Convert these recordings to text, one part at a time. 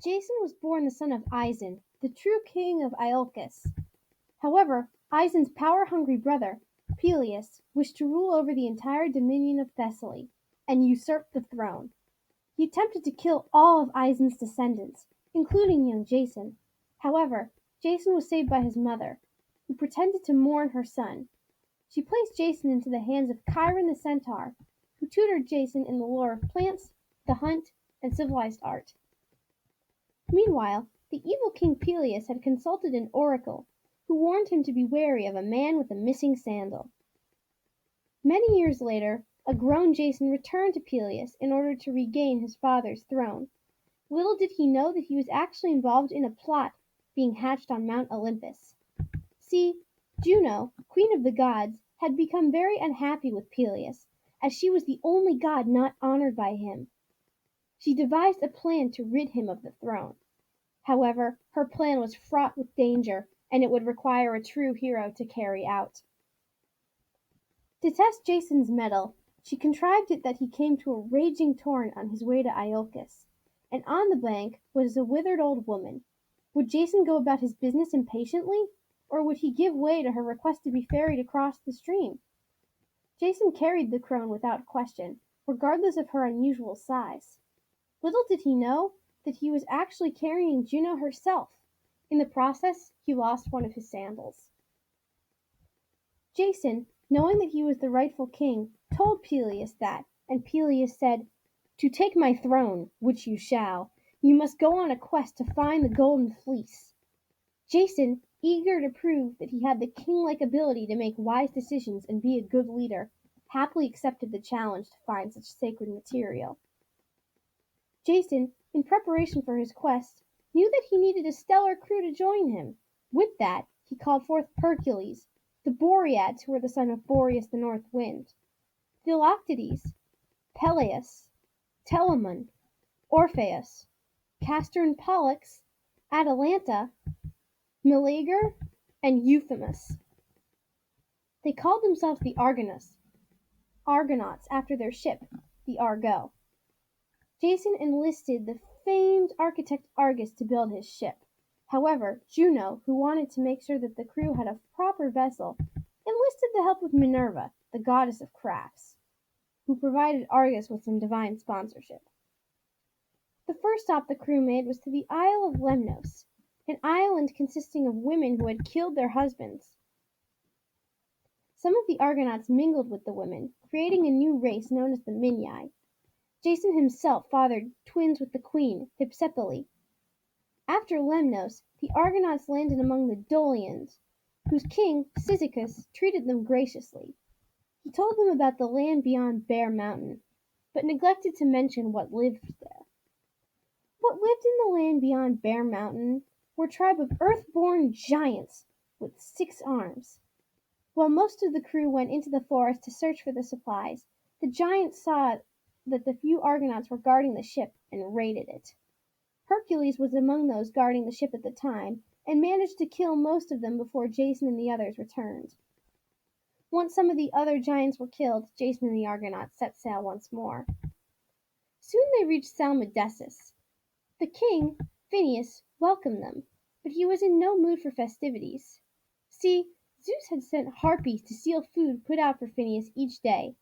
Jason was born the son of Aeson, the true king of Iolcus. However, Aeson's power-hungry brother, Peleus, wished to rule over the entire dominion of Thessaly and usurp the throne. He attempted to kill all of Aeson's descendants, including young Jason. However, Jason was saved by his mother, who pretended to mourn her son. She placed Jason into the hands of Chiron the centaur, who tutored Jason in the lore of plants, the hunt, and civilized art. Meanwhile, the evil King Peleus had consulted an oracle, who warned him to be wary of a man with a missing sandal. Many years later, a grown Jason returned to Peleus in order to regain his father's throne. Little did he know that he was actually involved in a plot being hatched on Mount Olympus. See, Juno, queen of the gods, had become very unhappy with Peleus, as she was the only god not honored by him. She devised a plan to rid him of the throne. However, her plan was fraught with danger, and it would require a true hero to carry out. To test Jason's mettle, she contrived it that he came to a raging torrent on his way to Iolcus, and on the bank was a withered old woman. Would Jason go about his business impatiently, or would he give way to her request to be ferried across the stream? Jason carried the crone without question, regardless of her unusual size. Little did he know that he was actually carrying Juno herself. In the process, he lost one of his sandals. Jason, knowing that he was the rightful king, told Peleus that, and Peleus said, "To take my throne, which you shall, you must go on a quest to find the Golden Fleece." Jason, eager to prove that he had the king-like ability to make wise decisions and be a good leader, happily accepted the challenge to find such sacred material. Jason, in preparation for his quest, knew that he needed a stellar crew to join him. With that, he called forth Hercules, the Boreads, who were the son of Boreas the North Wind, Philoctetes, Peleus, Telamon, Orpheus, Castor and Pollux, Atalanta, Meleager, and Euphemus. They called themselves the Argonauts after their ship, the Argo. Jason enlisted the famed architect Argus to build his ship. However, Juno, who wanted to make sure that the crew had a proper vessel, enlisted the help of Minerva, the goddess of crafts, who provided Argus with some divine sponsorship. The first stop the crew made was to the Isle of Lemnos, an island consisting of women who had killed their husbands. Some of the Argonauts mingled with the women, creating a new race known as the Minyai. Jason himself fathered twins with the queen, Hypsipyle. After Lemnos, the Argonauts landed among the Dolians, whose king, Cyzicus, treated them graciously. He told them about the land beyond Bear Mountain, but neglected to mention what lived there. What lived in the land beyond Bear Mountain were a tribe of earth-born giants with 6 arms. While most of the crew went into the forest to search for the supplies, the giants saw that the few Argonauts were guarding the ship and raided it. Hercules was among those guarding the ship at the time, and managed to kill most of them before Jason and the others returned. Once some of the other giants were killed, Jason and the Argonauts set sail once more. Soon they reached Salmydessus. The king, Phineus, welcomed them, but he was in no mood for festivities. See, Zeus had sent harpies to steal food put out for Phineus each day.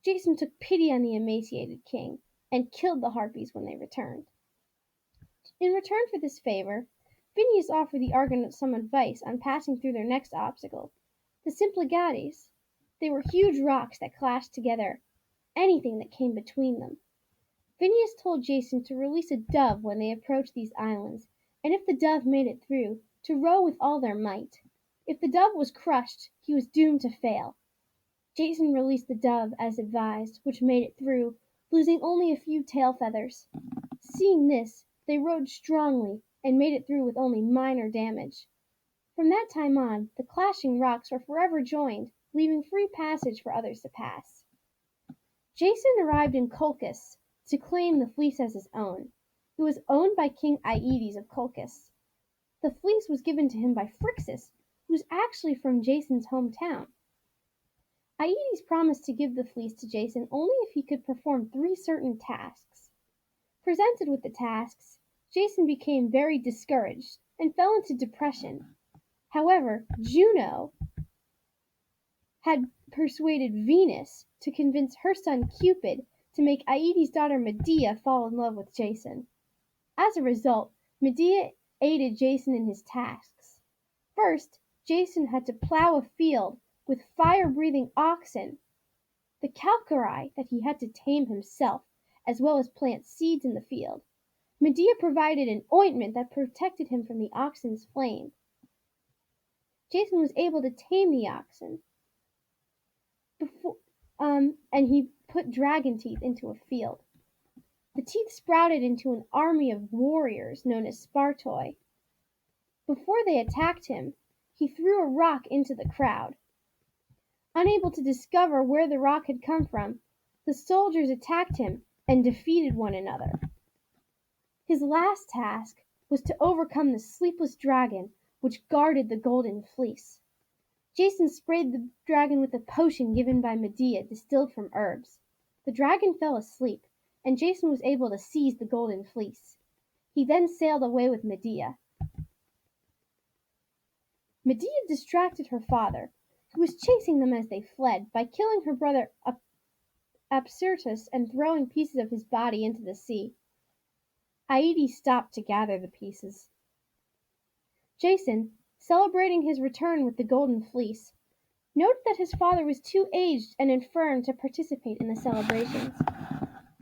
Jason took pity on the emaciated king, and killed the harpies when they returned. In return for this favor, Phineus offered the Argonauts some advice on passing through their next obstacle, the Symplegades. They were huge rocks that clashed together anything that came between them. Phineus told Jason to release a dove when they approached these islands, and if the dove made it through, to row with all their might. If the dove was crushed, he was doomed to fail. Jason released the dove as advised, which made it through, losing only a few tail feathers. Seeing this, they rowed strongly and made it through with only minor damage. From that time on, the clashing rocks were forever joined, leaving free passage for others to pass. Jason arrived in Colchis to claim the fleece as his own. It was owned by King Aeetes of Colchis. The fleece was given to him by Phrixus, who was actually from Jason's hometown. Aeetes promised to give the fleece to Jason only if he could perform 3 certain tasks. Presented with the tasks, Jason became very discouraged and fell into depression. However, Juno had persuaded Venus to convince her son Cupid to make Aedes' daughter Medea fall in love with Jason. As a result, Medea aided Jason in his tasks. First, Jason had to plow a field with fire-breathing oxen, the Calcari that he had to tame himself, as well as plant seeds in the field. Medea provided an ointment that protected him from the oxen's flame. Jason was able to tame the oxen, and he put dragon teeth into a field. The teeth sprouted into an army of warriors known as Spartoi. Before they attacked him, he threw a rock into the crowd. Unable to discover where the rock had come from, the soldiers attacked him and defeated one another. His last task was to overcome the sleepless dragon which guarded the golden fleece. Jason sprayed the dragon with a potion given by Medea distilled from herbs. The dragon fell asleep, and Jason was able to seize the golden fleece. He then sailed away with Medea. Medea distracted her father, who was chasing them as they fled, by killing her brother Apsyrtus and throwing pieces of his body into the sea. Aedes stopped to gather the pieces. Jason, celebrating his return with the golden fleece, noted that his father was too aged and infirm to participate in the celebrations.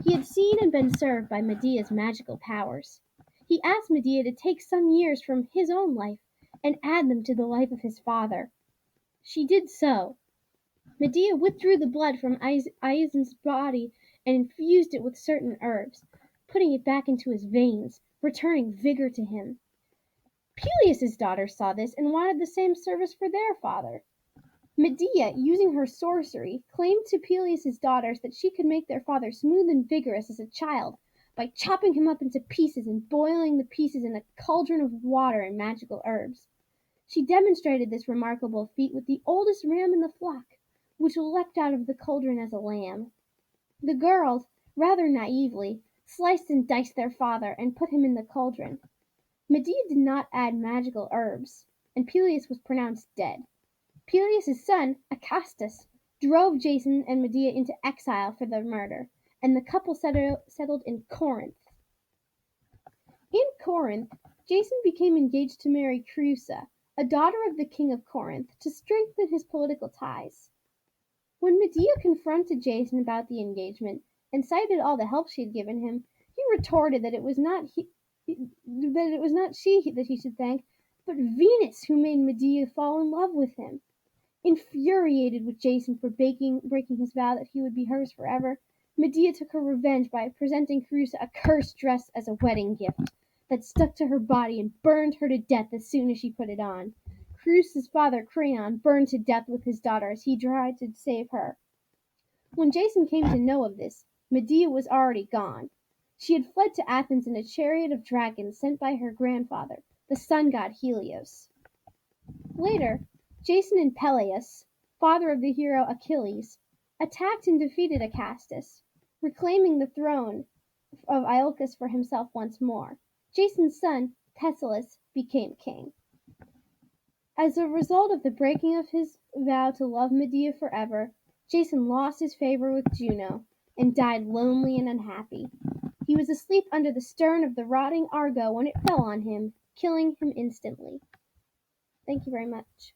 He had seen and been served by Medea's magical powers. He asked Medea to take some years from his own life and add them to the life of his father. She did so. Medea withdrew the blood from Aeson's body and infused it with certain herbs, putting it back into his veins, returning vigor to him. Peleus' daughters saw this and wanted the same service for their father. Medea, using her sorcery, claimed to Peleus' daughters that she could make their father smooth and vigorous as a child by chopping him up into pieces and boiling the pieces in a cauldron of water and magical herbs. She demonstrated this remarkable feat with the oldest ram in the flock, which leapt out of the cauldron as a lamb. The girls, rather naively, sliced and diced their father and put him in the cauldron. Medea did not add magical herbs, and Peleus was pronounced dead. Peleus' son, Acastus, drove Jason and Medea into exile for their murder, and the couple settled in Corinth. In Corinth, Jason became engaged to marry Creusa, a daughter of the king of Corinth, to strengthen his political ties. When Medea confronted Jason about the engagement and cited all the help she had given him, he retorted that it was not she that he should thank, but Venus who made Medea fall in love with him. Infuriated with Jason for breaking his vow that he would be hers forever, Medea took her revenge by presenting Creusa a cursed dress as a wedding gift that stuck to her body and burned her to death as soon as she put it on. Creusa's father, Creon, burned to death with his daughter as he tried to save her. When Jason came to know of this, Medea was already gone. She had fled to Athens in a chariot of dragons sent by her grandfather, the sun god Helios. Later, Jason and Peleus, father of the hero Achilles, attacked and defeated Acastus, reclaiming the throne of Iolcus for himself once more. Jason's son, Thessalus, became king. As a result of the breaking of his vow to love Medea forever, Jason lost his favor with Juno and died lonely and unhappy. He was asleep under the stern of the rotting Argo when it fell on him, killing him instantly. Thank you very much.